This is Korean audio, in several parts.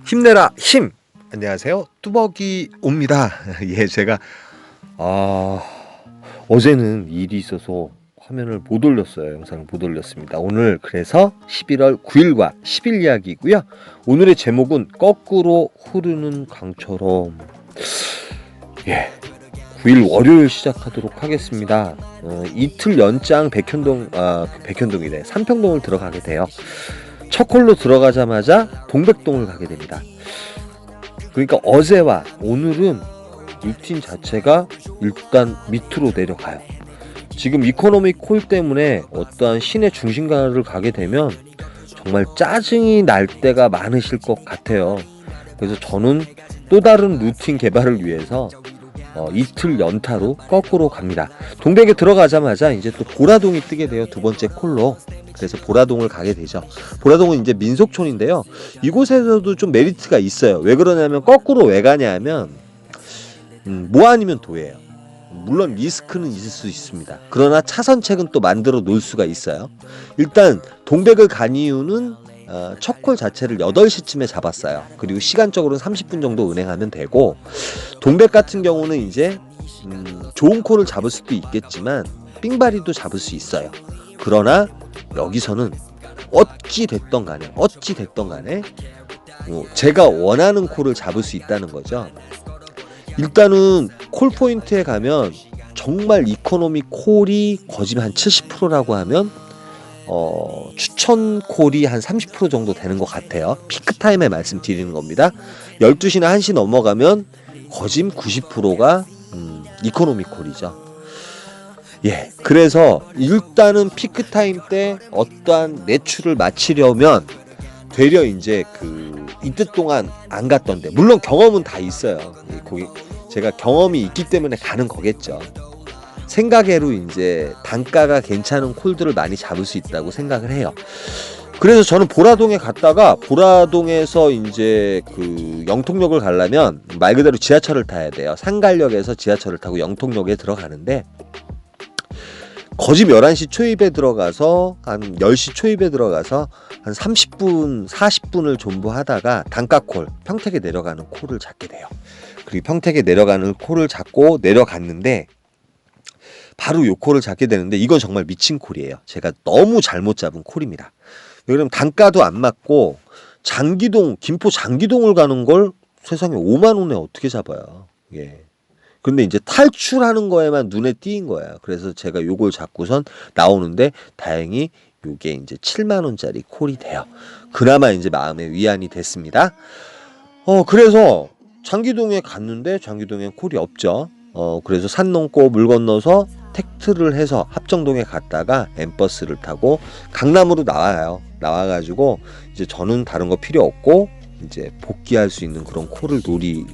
힘내라 힘. 안녕하세요, 뚜벅이 옵니다. 예, 제가 어제는 일이 있어서 화면을 못 올렸어요. 영상을 못 올렸습니다. 오늘 그래서 11월 9일과 10일 이야기고요. 오늘의 제목은 거꾸로 흐르는 강처럼. 예, 9일 월요일 시작하도록 하겠습니다. 이틀 연장 백현동이래. 삼평동을 들어가게 돼요. 첫 콜로 들어가자마자 동백동을 가게 됩니다. 그러니까 어제와 오늘은 루틴 자체가 일단 밑으로 내려가요. 지금 이코노미 콜 때문에 어떠한 시내 중심가를 가게 되면 정말 짜증이 날 때가 많으실 것 같아요. 그래서 저는 또 다른 루틴 개발을 위해서 이틀 연타로 거꾸로 갑니다. 동백에 들어가자마자 이제 또 보라동이 뜨게 돼요. 두 번째 콜로. 그래서 보라동을 가게 되죠. 보라동은 이제 민속촌인데요. 이곳에서도 좀 메리트가 있어요. 왜 그러냐면 거꾸로 왜 가냐면 뭐 아니면 도예요. 물론 리스크는 있을 수 있습니다. 그러나 차선책은 또 만들어 놓을 수가 있어요. 일단 동백을 간 이유는 첫 콜 자체를 8시쯤에 잡았어요. 그리고 시간적으로는 30분 정도 운행하면 되고, 동백 같은 경우는 이제 좋은 콜을 잡을 수도 있겠지만 삥바리도 잡을 수 있어요. 그러나 여기서는 어찌 됐던 간에 제가 원하는 콜을 잡을 수 있다는 거죠. 일단은 콜 포인트에 가면 정말 이코노미 콜이 거짓 한 70%라고 하면 추천 콜이 한 30% 정도 되는 것 같아요. 피크 타임에 말씀드리는 겁니다. 12시나 1시 넘어가면 거진 90%가 이코노미 콜이죠. 예, 그래서 일단은 피크 타임 때 어떠한 매출을 마치려면 되려 이제 이때 동안 안 갔던데, 물론 경험은 다 있어요. 제가 경험이 있기 때문에 가는 거겠죠. 생각외로 이제 단가가 괜찮은 콜들을 많이 잡을 수 있다고 생각을 해요. 그래서 저는 보라동에 갔다가, 보라동에서 이제 영통역을 가려면 말 그대로 지하철을 타야 돼요. 상갈역에서 지하철을 타고 영통역에 들어가는데, 거집 11시 초입에 들어가서 한 10시 초입에 들어가서 한 30분 40분을 존버하다가 단가콜 평택에 내려가는 콜을 잡게 돼요. 그리고 평택에 내려가는 콜을 잡고 내려갔는데, 바로 요 콜을 잡게 되는데, 이건 정말 미친 콜이에요. 제가 너무 잘못 잡은 콜입니다. 왜냐면 단가도 안 맞고, 김포 장기동을 가는 걸 세상에 5만 원에 어떻게 잡아요. 예. 근데 이제 탈출하는 거에만 눈에 띄인 거예요. 그래서 제가 요걸 잡고선 나오는데, 다행히 요게 이제 7만 원짜리 콜이 돼요. 그나마 이제 마음의 위안이 됐습니다. 그래서 장기동에 갔는데 장기동에 콜이 없죠. 그래서 산 넘고 물 건너서 택트를 해서 합정동에 갔다가 엠버스를 타고 강남으로 나와요. 나와가지고 이제 저는 다른 거 필요 없고 이제 복귀할 수 있는 그런 콜을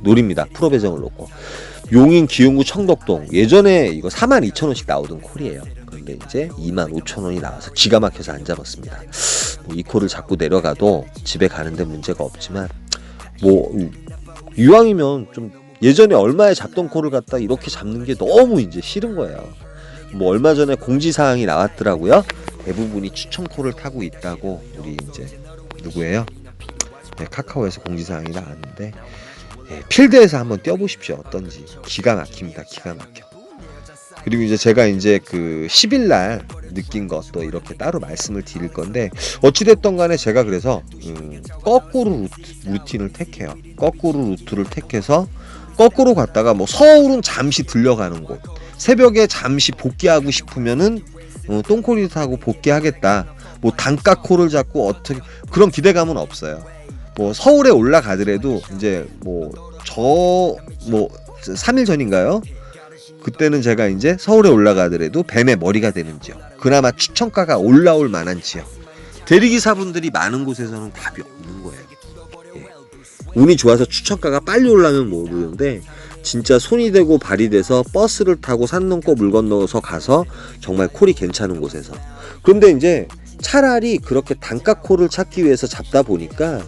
노립니다. 프로 배정을 놓고. 용인, 기흥구, 청덕동. 예전에 이거 42,000원씩 나오던 콜이에요. 근데 이제 25,000원이 나와서 기가 막혀서 안 잡았습니다. 이 콜을 잡고 내려가도 집에 가는데 문제가 없지만, 이왕이면 좀 예전에 얼마에 잡던 콜을 갖다 이렇게 잡는 게 너무 이제 싫은 거예요. 얼마 전에 공지사항이 나왔더라고요. 대부분이 추천 콜을 타고 있다고. 우리 이제 누구예요? 네, 카카오에서 공지사항이 나왔는데, 필드에서 한번 뛰어보십시오. 어떤지. 기가 막힙니다. 기가 막혀. 그리고 이제 제가 이제 10일날 느낀 것도 이렇게 따로 말씀을 드릴 건데, 어찌됐던 간에 제가 그래서 거꾸로 루틴을 택해요. 거꾸로 루트를 택해서 거꾸로 갔다가 서울은 잠시 들려가는 곳, 새벽에 잠시 복귀하고 싶으면은 똥콜이 타고 복귀하겠다. 단가 콜을 잡고 어떻게, 그런 기대감은 없어요. 서울에 올라가더라도 이제 3일 전인가요? 그때는 제가 이제 서울에 올라가더라도 뱀의 머리가 되는 지역, 그나마 추천가가 올라올 만한 지역, 대리기사분들이 많은 곳에서는 답이 없는 거예요. 예. 운이 좋아서 추천가가 빨리 올라면 모르는데, 진짜 손이 되고 발이 돼서 버스를 타고 산 넘고 물 건너서 가서 정말 콜이 괜찮은 곳에서. 그런데 이제 차라리 그렇게 단가 콜을 찾기 위해서 잡다 보니까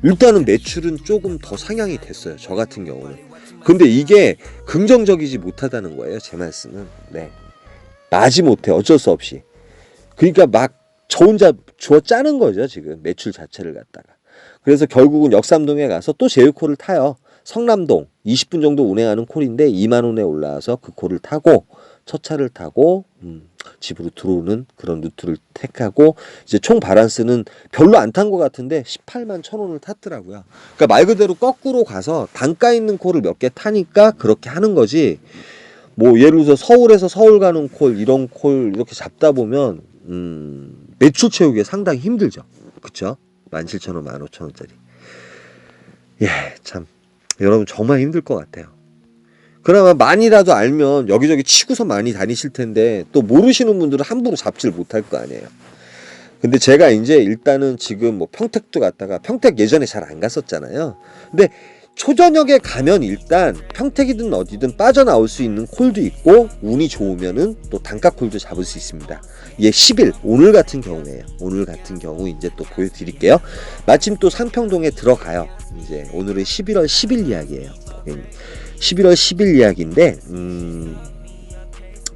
일단은 매출은 조금 더 상향이 됐어요. 저 같은 경우는. 근데 이게 긍정적이지 못하다는 거예요. 제 말씀은. 네. 마지못해 어쩔 수 없이. 그러니까 막 저 혼자 주워 짜는 거죠. 지금 매출 자체를 갖다가. 그래서 결국은 역삼동에 가서 또 제휴콜을 타요. 성남동 20분 정도 운행하는 콜인데 2만 원에 올라와서 그 콜을 타고 첫 차를 타고 집으로 들어오는 그런 루트를 택하고 이제 총 바란스는 별로 안 탄 것 같은데 18만 1,000원을 탔더라고요. 그러니까 말 그대로 거꾸로 가서 단가 있는 콜을 몇 개 타니까 그렇게 하는 거지. 뭐 예를 들어서 서울에서 서울 가는 콜 이런 콜 이렇게 잡다 보면 매출 채우기 상당히 힘들죠. 그쵸? 17,000원, 15,000원짜리. 예, 참 여러분 정말 힘들 것 같아요. 그나마 많이라도 알면 여기저기 치고서 많이 다니실 텐데 또 모르시는 분들은 함부로 잡지를 못할 거 아니에요. 근데 제가 이제 일단은 지금 뭐 평택도 갔다가 평택 예전에 잘 안 갔었잖아요. 근데 초저녁에 가면 일단 평택이든 어디든 빠져나올 수 있는 콜도 있고 운이 좋으면은 또 단가 콜도 잡을 수 있습니다. 예, 10일 오늘 같은 경우에요. 오늘 같은 경우 이제 또 보여드릴게요. 마침 또 상평동에 들어가요. 이제 오늘은 11월 10일 이야기예요. 11월 10일 이야기인데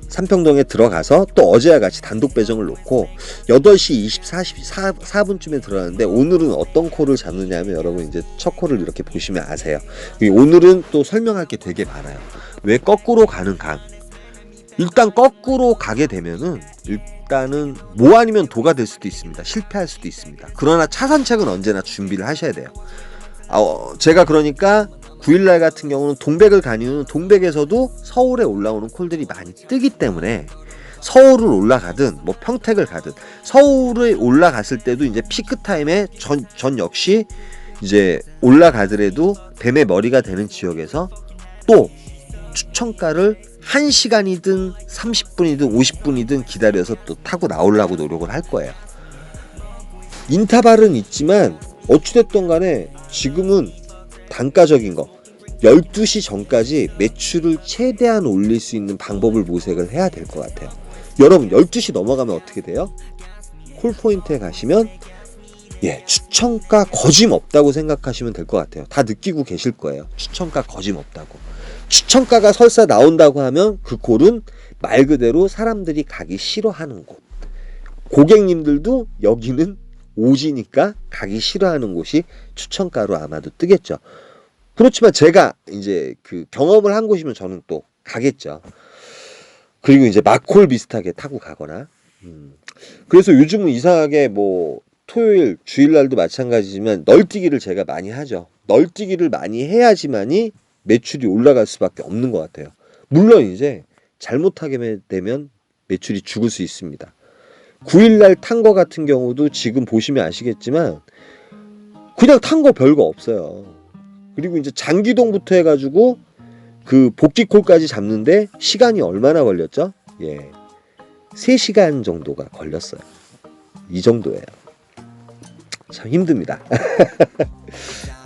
삼평동에 들어가서 또 어제와 같이 단독 배정을 놓고 8시 24분쯤에 들어가는데 오늘은 어떤 콜을 잡느냐 하면 여러분 이제 첫 콜을 이렇게 보시면 아세요. 오늘은 또 설명할 게 되게 많아요. 왜 거꾸로 가는 강? 일단 거꾸로 가게 되면은 일단은 뭐 아니면 도가 될 수도 있습니다. 실패할 수도 있습니다. 그러나 차선책은 언제나 준비를 하셔야 돼요. 제가 그러니까 9일날 같은 경우는 동백을 간 이유는 동백에서도 서울에 올라오는 콜들이 많이 뜨기 때문에 서울을 올라가든 뭐 평택을 가든 서울에 올라갔을 때도 이제 피크 타임에 전 역시 이제 올라가더라도 뱀의 머리가 되는 지역에서 또 추천가를 1시간이든 30분이든 50분이든 기다려서 또 타고 나오려고 노력을 할 거예요. 인터벌은 있지만 어찌됐든 간에 지금은 단가적인 거 12시 전까지 매출을 최대한 올릴 수 있는 방법을 모색을 해야 될 것 같아요. 여러분 12시 넘어가면 어떻게 돼요? 콜포인트에 가시면 예, 추천가 거짐없다고 생각하시면 될 것 같아요. 다 느끼고 계실 거예요. 추천가 거짐없다고. 추천가가 설사 나온다고 하면 그 콜은 말 그대로 사람들이 가기 싫어하는 곳. 고객님들도 여기는 오지니까 가기 싫어하는 곳이 추천가로 아마도 뜨겠죠. 그렇지만 제가 이제 그 경험을 한 곳이면 저는 또 가겠죠. 그리고 이제 막콜 비슷하게 타고 가거나. 그래서 요즘은 이상하게 뭐 토요일, 주일날도 마찬가지지만 널뛰기를 제가 많이 하죠. 널뛰기를 많이 해야지만이 매출이 올라갈 수밖에 없는 것 같아요. 물론 이제 잘못하게 되면 매출이 죽을 수 있습니다. 9일날 탄 거 같은 경우도 지금 보시면 아시겠지만 그냥 탄 거 별거 없어요. 그리고 이제 장기동부터 해가지고 그 복귀콜까지 잡는데 시간이 얼마나 걸렸죠? 예, 3시간 정도가 걸렸어요. 이 정도예요. 참 힘듭니다.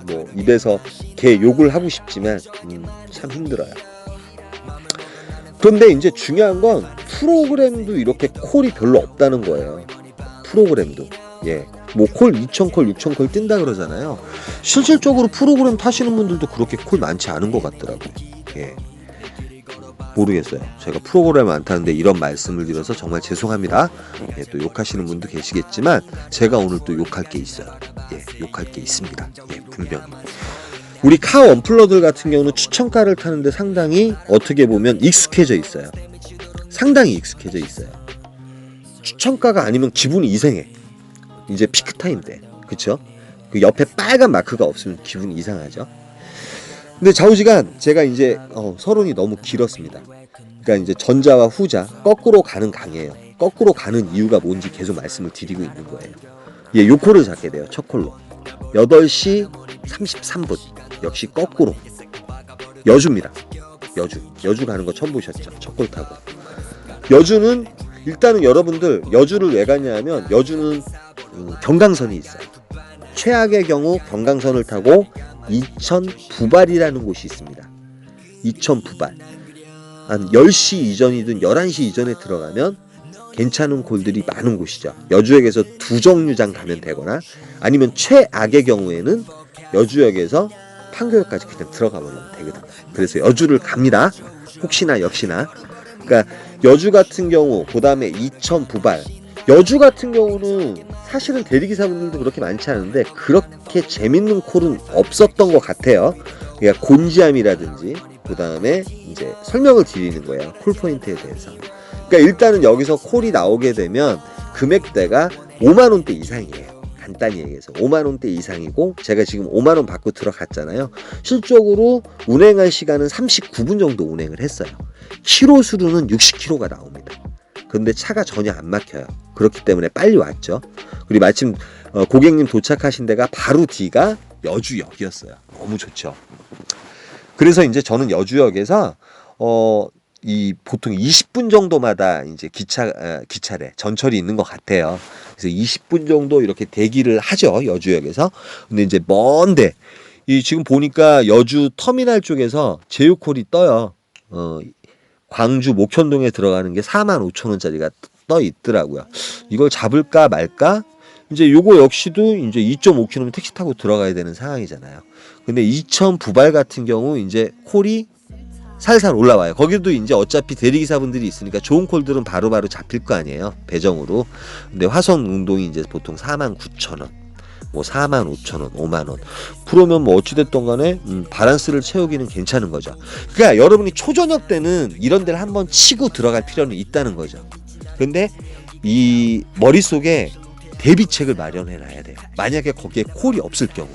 뭐 입에서 개 욕을 하고 싶지만 참 힘들어요. 그런데 이제 중요한 건 프로그램도 이렇게 콜이 별로 없다는 거예요. 프로그램도. 예. 뭐 콜 2,000콜, 6,000콜 뜬다 그러잖아요. 실질적으로 프로그램 타시는 분들도 그렇게 콜 많지 않은 것 같더라고요. 예. 모르겠어요. 제가 프로그램 안 타는데 이런 말씀을 드려서 정말 죄송합니다. 예, 또 욕하시는 분도 계시겠지만 제가 오늘 또 욕할 게 있어요. 예, 욕할 게 있습니다. 예, 분명히. 우리 카 언플러들 같은 경우는 추천가를 타는데 상당히 어떻게 보면 익숙해져 있어요. 상당히 익숙해져 있어요. 추천가가 아니면 기분이 이상해. 이제 피크타임 때. 그쵸? 그 옆에 빨간 마크가 없으면 기분이 이상하죠. 근데 좌우지간 제가 이제 서론이 너무 길었습니다. 그러니까 이제 전자와 후자 거꾸로 가는 강이에요. 거꾸로 가는 이유가 뭔지 계속 말씀을 드리고 있는 거예요. 예, 요 콜을 잡게 돼요. 첫 콜로 8시 33분 역시 거꾸로 여주입니다. 여주 가는 거 처음 보셨죠? 첫 콜 타고 여주는 일단은 여러분들 여주를 왜 가냐 하면 여주는 경강선이 있어요. 최악의 경우 경강선을 타고 이천 부발이라는 곳이 있습니다. 이천 부발 한 10시 이전이든 11시 이전에 들어가면 괜찮은 콜들이 많은 곳이죠. 여주역에서 두 정류장 가면 되거나 아니면 최악의 경우에는 여주역에서 판교역까지 그냥 들어가면 되거든요. 그래서 여주를 갑니다. 혹시나 역시나. 그러니까 여주 같은 경우 그 다음에 이천 부발 여주 같은 경우는 사실은 대리기사분들도 그렇게 많지 않은데 그렇게 재밌는 콜은 없었던 것 같아요. 그러니까 곤지암이라든지 그 다음에 이제 설명을 드리는 거예요. 콜 포인트에 대해서. 그러니까 일단은 여기서 콜이 나오게 되면 금액대가 5만 원대 이상이에요. 간단히 얘기해서 5만 원대 이상이고 제가 지금 5만 원 받고 들어갔잖아요. 실적으로 운행할 시간은 39분 정도 운행을 했어요. 키로 수로는 60km가 나옵니다. 근데 차가 전혀 안 막혀요. 그렇기 때문에 빨리 왔죠. 그리고 마침 고객님 도착하신 데가 바로 뒤가 여주역이었어요. 너무 좋죠. 그래서 이제 저는 여주역에서 이 보통 20분 정도마다 이제 기차래 전철이 있는 것 같아요. 그래서 20분 정도 이렇게 대기를 하죠, 여주역에서. 근데 이제 먼데 이 지금 보니까 여주 터미널 쪽에서 제휴콜이 떠요. 광주 목현동에 들어가는 게 45,000원짜리가 떠 있더라고요. 이걸 잡을까 말까? 이제 요거 역시도 이제 2.5km 택시 타고 들어가야 되는 상황이잖아요. 근데 이천 부발 같은 경우 이제 콜이 살살 올라와요. 거기도 이제 어차피 대리기사분들이 있으니까 좋은 콜들은 바로바로 잡힐 거 아니에요. 배정으로. 근데 화성 운동이 이제 보통 49,000원, 뭐 45,000원, 5만원. 그러면 뭐 어찌됐든 간에 바란스를 채우기는 괜찮은 거죠. 그러니까 여러분이 초저녁 때는 이런 데를 한번 치고 들어갈 필요는 있다는 거죠. 근데 이 머릿속에 대비책을 마련해 놔야 돼요. 만약에 거기에 콜이 없을 경우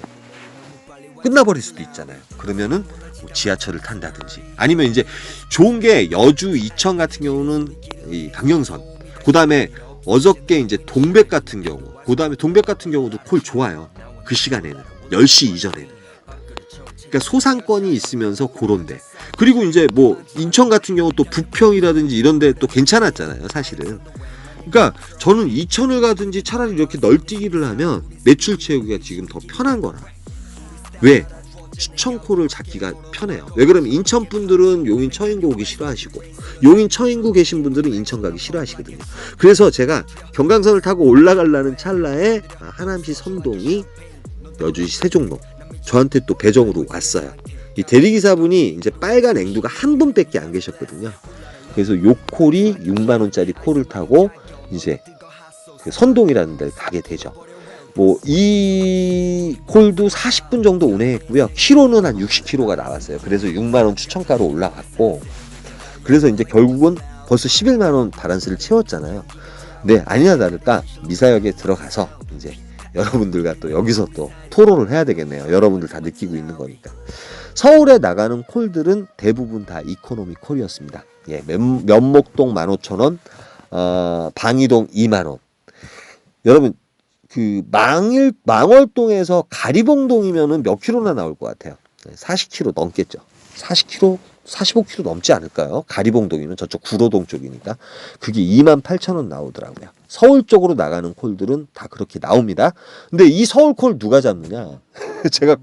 끝나버릴 수도 있잖아요. 그러면은 뭐 지하철을 탄다든지 아니면 이제 좋은 게 여주 이천 같은 경우는 이 강경선, 그 다음에 어저께 이제 동백 같은 경우, 그 다음에 동백 같은 경우도 콜 좋아요. 그 시간에는 10시 이전에는. 그러니까 소상권이 있으면서 그런데, 그리고 이제 뭐 인천 같은 경우 또 부평이라든지 이런데 또 괜찮았잖아요, 사실은. 그러니까 저는 이천을 가든지 차라리 이렇게 널뛰기를 하면 매출 채우기가 지금 더 편한 거라. 왜? 추천콜을 잡기가 편해요. 왜 그러면 인천 분들은 용인 처인구 오기 싫어하시고 용인 처인구 계신 분들은 인천 가기 싫어하시거든요. 그래서 제가 경강선을 타고 올라가려는 찰나에 하남시 선동이 여주시 세종로 저한테 또 배정으로 왔어요. 이 대리기사분이 이제 빨간 앵두가 한 분밖에 안 계셨거든요. 그래서 요 콜이 6만 원짜리 콜을 타고 이제 선동이라는 데를 가게 되죠. 뭐 이 콜도 40분 정도 운행했고요. 키로는 한 60km가 나왔어요. 그래서 6만 원 추천가로 올라갔고, 그래서 이제 결국은 벌써 11만 원 바란스를 채웠잖아요. 네, 아니나 다를까 미사역에 들어가서 이제 여러분들과 또 여기서 또 토론을 해야 되겠네요. 여러분들 다 느끼고 있는 거니까. 서울에 나가는 콜들은 대부분 다 이코노미 콜이었습니다. 예, 면목동 15,000원, 방이동 2만 원. 여러분 그 망월동에서 가리봉동이면은 몇 킬로나 나올 것 같아요? 40km 넘겠죠. 40km, 45km 넘지 않을까요? 가리봉동이면 저쪽 구로동 쪽이니까. 그게 28,000원 나오더라고요. 서울 쪽으로 나가는 콜들은 다 그렇게 나옵니다. 근데 이 서울 콜 누가 잡느냐? 제가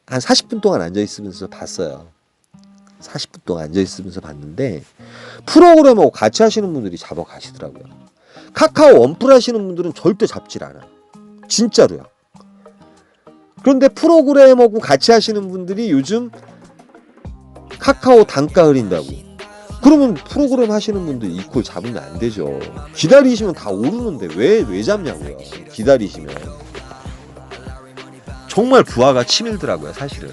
한 40분 동안 앉아 있으면서 봤어요. 40분 동안 앉아 있으면서 봤는데 프로그램하고 같이 하시는 분들이 잡아 가시더라고요. 카카오 원플 하시는 분들은 절대 잡질 않아요. 진짜로요. 그런데 프로그램하고 같이 하시는 분들이 요즘 카카오 단가 흐린다고. 그러면 프로그램 하시는 분들 이 콜 잡으면 안 되죠. 기다리시면 다 오르는데 왜 잡냐고요. 기다리시면. 정말 부하가 치밀더라고요, 사실은.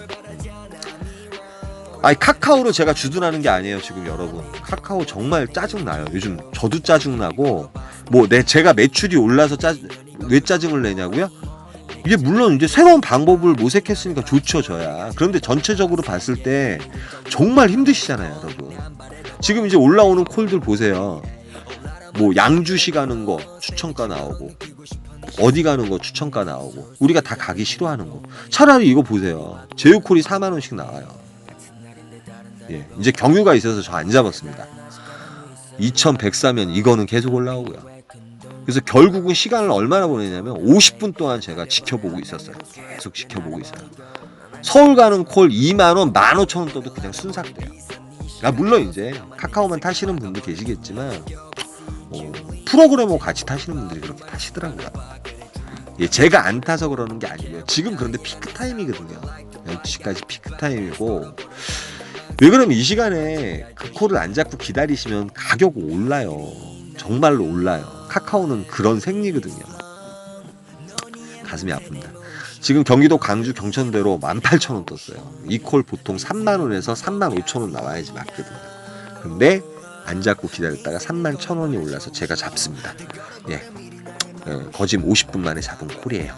아니 카카오로 제가 주둔하는 게 아니에요, 지금 여러분. 카카오 정말 짜증나요. 요즘 저도 짜증나고, 뭐 제가 매출이 올라서 왜 짜증을 내냐고요? 이게 물론 이제 새로운 방법을 모색했으니까 좋죠, 저야. 그런데 전체적으로 봤을 때 정말 힘드시잖아요, 여러분. 지금 이제 올라오는 콜들 보세요. 뭐 양주시 가는 거 추천가 나오고, 어디 가는 거 추천가 나오고, 우리가 다 가기 싫어하는 거. 차라리 이거 보세요. 제휴콜이 4만 원씩 나와요. 예, 이제 경유가 있어서 저 안 잡았습니다. 2104면 이거는 계속 올라오고요. 그래서 결국은 시간을 얼마나 보내냐면 50분 동안 제가 지켜보고 있었어요. 계속 지켜보고 있어요. 서울 가는 콜 2만원, 15,000원 떠도 그냥 순삭돼요. 물론 이제 카카오만 타시는 분도 계시겠지만 프로그램하고 같이 타시는 분들이 그렇게 타시더라고요. 예, 제가 안 타서 그러는 게 아니고요. 지금 그런데 피크 타임이거든요. 12시까지 피크 타임이고, 왜 그러면 이 시간에 그 콜을 안 잡고 기다리시면 가격 올라요. 정말로 올라요. 카카오는 그런 생리거든요. 가슴이 아픕니다. 지금 경기도 광주 경천대로 18,000원 떴어요. 이 콜 보통 3만원에서 35,000원 나와야지 맞거든요. 근데 안 잡고 기다렸다가 31,000원이 올라서 제가 잡습니다. 예. 거짓 50분 만에 잡은 콜이에요.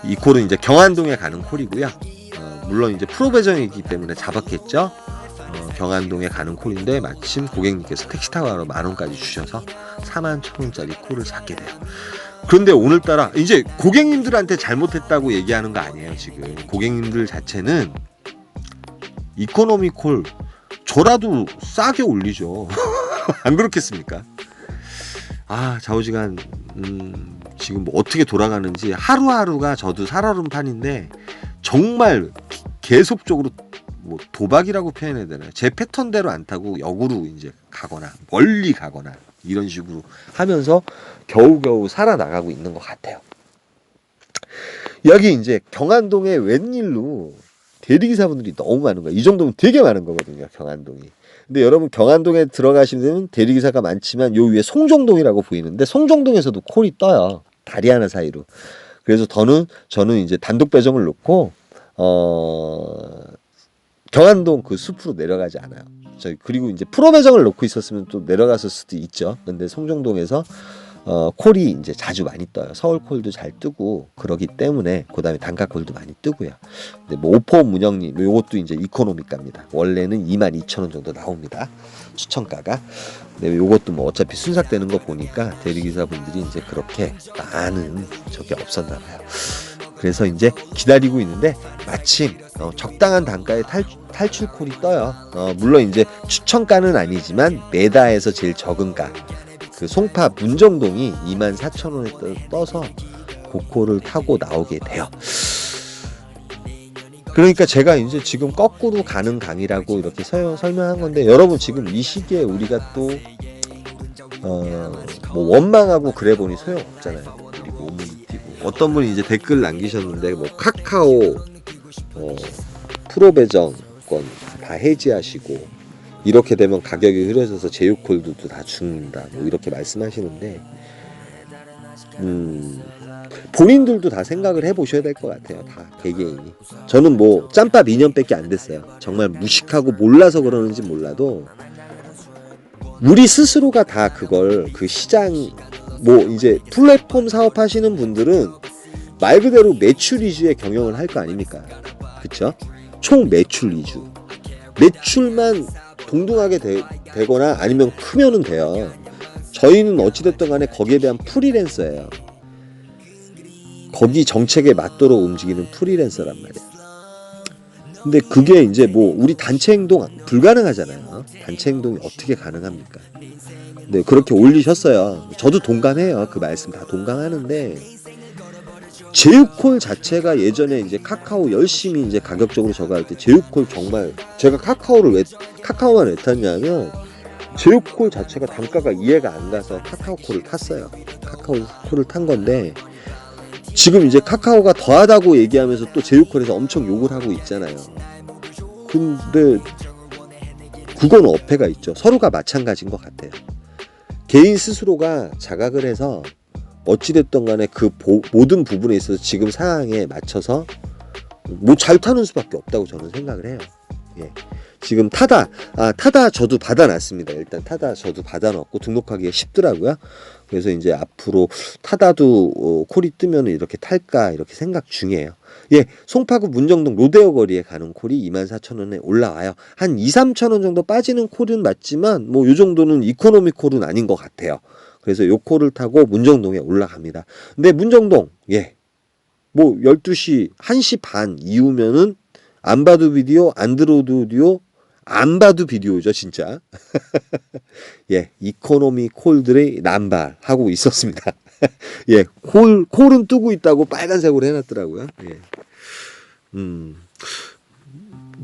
이 콜은 이제 경안동에 가는 콜이고요. 물론 이제 프로 배정이기 때문에 잡았겠죠. 경안동에 가는 콜인데 마침 고객님께서 택시 타고 가러 10,000원까지 주셔서 41,000원짜리 콜을 잡게 돼요. 그런데 오늘따라 이제 고객님들한테 잘못했다고 얘기하는 거 아니에요. 지금 고객님들 자체는 이코노미 콜 저라도 싸게 올리죠. 안 그렇겠습니까? 아, 좌우지간 지금 뭐 어떻게 돌아가는지 하루하루가 저도 살얼음판인데 정말 계속적으로 뭐 도박이라고 표현해야 되나요? 제 패턴대로 안 타고 역으로 이제 가거나 멀리 가거나 이런 식으로 하면서 겨우겨우 살아나가고 있는 것 같아요. 여기 이제 경안동에 웬일로 대리기사분들이 너무 많은 거예요. 이 정도면 되게 많은 거거든요, 경안동이. 근데 여러분 경안동에 들어가시면 대리기사가 많지만 요 위에 송정동이라고 보이는데 송정동에서도 콜이 떠요. 다리 하나 사이로. 그래서 저는 이제 단독 배정을 놓고 경안동 그 숲으로 내려가지 않아요. 그리고 이제 프로 배정을 놓고 있었으면 또 내려갔을 수도 있죠. 근데 송정동에서 콜이 이제 자주 많이 떠요. 서울 콜도 잘 뜨고 그러기 때문에 그다음에 단가 콜도 많이 뜨고요. 근데 뭐 오포 문영님 요것도 이제 이코노미가입니다. 원래는 22,000원 정도 나옵니다. 추천가가. 근데 요것도 뭐 어차피 순삭되는 거 보니까 대리기사분들이 이제 그렇게 많은 적이 없었나 봐요. 그래서 이제 기다리고 있는데 마침 적당한 단가에 탈출 콜이 떠요. 물론 이제 추천가는 아니지만 메다에서 제일 적은 가. 그 송파 문정동이 24,000원에 떠서 고코를 타고 나오게 돼요. 그러니까 제가 이제 지금 거꾸로 가는 강이라고 이렇게 설명한 건데 여러분 지금 이 시기에 우리가 또 뭐 원망하고 그래 보니 소용없잖아요. 그리고 오물이 뛰고 어떤 분이 이제 댓글 남기셨는데 뭐 카카오 프로 배정권 다 해지하시고 이렇게 되면 가격이 흐려져서 제휴콜도 다 죽는다 뭐 이렇게 말씀하시는데 본인들도 다 생각을 해보셔야 될 것 같아요. 다 개개인이. 저는 뭐 짬밥 2년밖에 안 됐어요. 정말 무식하고 몰라서 그러는지 몰라도 우리 스스로가 다 그걸 그 시장 뭐 이제 플랫폼 사업하시는 분들은 말 그대로 매출 위주의 경영을 할 거 아닙니까? 그쵸? 총 매출 위주. 매출만 동등하게 되거나 아니면 크면은 돼요. 저희는 어찌됐든 간에 거기에 대한 프리랜서예요. 거기 정책에 맞도록 움직이는 프리랜서란 말이에요. 근데 그게 이제 뭐 우리 단체 행동 불가능하잖아요. 단체 행동이 어떻게 가능합니까? 네, 그렇게 올리셨어요. 저도 동감해요. 그 말씀 다 동감하는데 제휴콜 자체가 예전에 이제 카카오 열심히 이제 가격적으로 저거 할 때 제휴콜 정말 제가 카카오만 왜 탔냐면 제휴콜 자체가 단가가 이해가 안 가서 카카오콜을 탔어요. 카카오콜을 탄 건데 지금 이제 카카오가 더하다고 얘기하면서 또 제휴콜에서 엄청 욕을 하고 있잖아요. 근데 그건 어폐가 있죠. 서로가 마찬가지인 것 같아요. 개인 스스로가 자각을 해서 어찌됐든 간에 그 모든 부분에 있어서 지금 상황에 맞춰서 뭐 잘 타는 수밖에 없다고 저는 생각을 해요. 예. 지금 타다 저도 받아놨습니다. 일단 타다 저도 받아놨고 등록하기가 쉽더라고요. 그래서 이제 앞으로 타다도 콜이 뜨면 이렇게 탈까 이렇게 생각 중이에요. 예, 송파구 문정동 로데오 거리에 가는 콜이 24,000원에 올라와요. 한 2-3,000원 정도 빠지는 콜은 맞지만 뭐 요 정도는 이코노미 콜은 아닌 것 같아요. 그래서 요 콜을 타고 문정동에 올라갑니다. 근데 문정동 뭐 12시 1시 반 이후면은 안 봐도 비디오 안드로이드 오디오 안 봐도 비디오죠 진짜. 예, 이코노미 콜들이 남발하고 있었습니다. 예, 콜은 뜨고 있다고 빨간색으로 해놨더라고요. 예.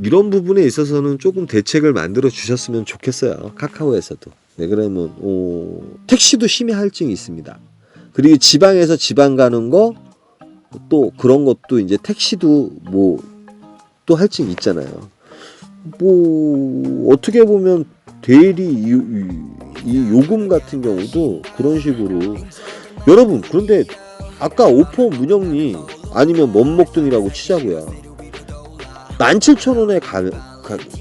이런 부분에 있어서는 조금 대책을 만들어 주셨으면 좋겠어요. 카카오에서도. 네, 그러면 택시도 심야 할증이 있습니다. 그리고 지방에서 지방 가는 거 또 그런 것도 이제 택시도 뭐 또 할증이 있잖아요. 뭐 어떻게 보면 대리 이 요금 같은 경우도 그런 식으로 여러분 그런데 아까 오포 문영리 아니면 먼목동이라고 치자고요. 17,000원에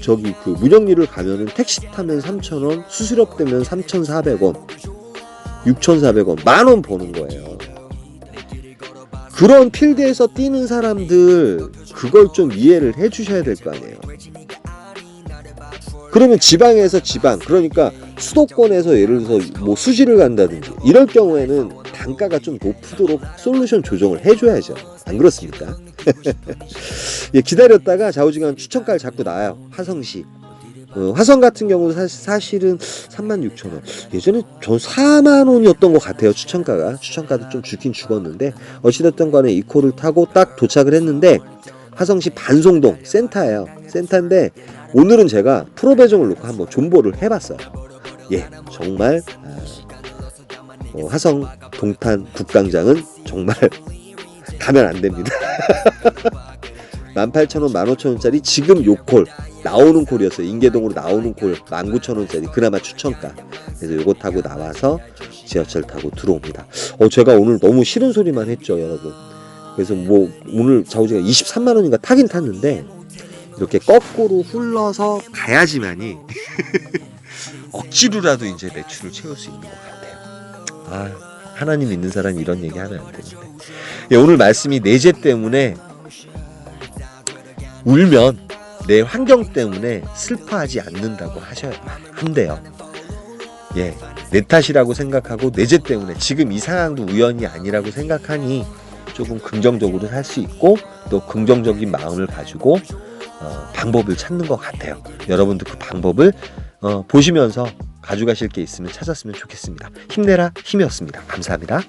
저기 그 문영리를 가면은 택시 타면 3,000원, 수수료 떼면 3,400원, 6,400원, 10,000원 버는 거예요. 그런 필드에서 뛰는 사람들 그걸 좀 이해를 해 주셔야 될 거 아니에요. 그러면 지방에서 그러니까 수도권에서 예를 들어서 뭐 수지를 간다든지 이럴 경우에는 단가가 좀 높도록 솔루션 조정을 해줘야죠. 안 그렇습니까? 예, 기다렸다가 좌우지간 추천가를 자꾸 나와요. 화성시. 화성 같은 경우는 사실은 36,000원. 예전에 전 4만원이었던 것 같아요. 추천가도 좀 죽긴 죽었는데 어찌됐든 간에 이코를 타고 딱 도착을 했는데 화성시 반송동 센터예요. 센터인데 오늘은 제가 프로 배정을 놓고 한번 존버를 해봤어요. 예, 정말 화성 동탄 북광장은 정말 가면 안 됩니다. 18,000원, 15,000원짜리 지금 요 콜 나오는 콜이었어요. 인계동으로 나오는 콜 19,000원짜리 그나마 추천가. 그래서 요거 타고 나와서 지하철 타고 들어옵니다. 제가 오늘 너무 싫은 소리만 했죠, 여러분. 그래서 뭐 오늘 좌우지가 23만 원인가 타긴 탔는데 이렇게 거꾸로 흘러서 가야지만이 억지로라도 이제 매출을 채울 수 있는 것 같아요. 하나님 믿는 사람이 이런 얘기 하면 안 되는데. 예, 오늘 말씀이 내재 때문에 울면 내 환경 때문에 슬퍼하지 않는다고 하셔야 한대요. 예, 내 탓이라고 생각하고 내재 때문에 지금 이 상황도 우연이 아니라고 생각하니 조금 긍정적으로 살 수 있고 또 긍정적인 마음을 가지고 방법을 찾는 것 같아요. 여러분도 그 방법을 보시면서 가져가실 게 있으면 찾았으면 좋겠습니다. 힘내라 힘이었습니다. 감사합니다.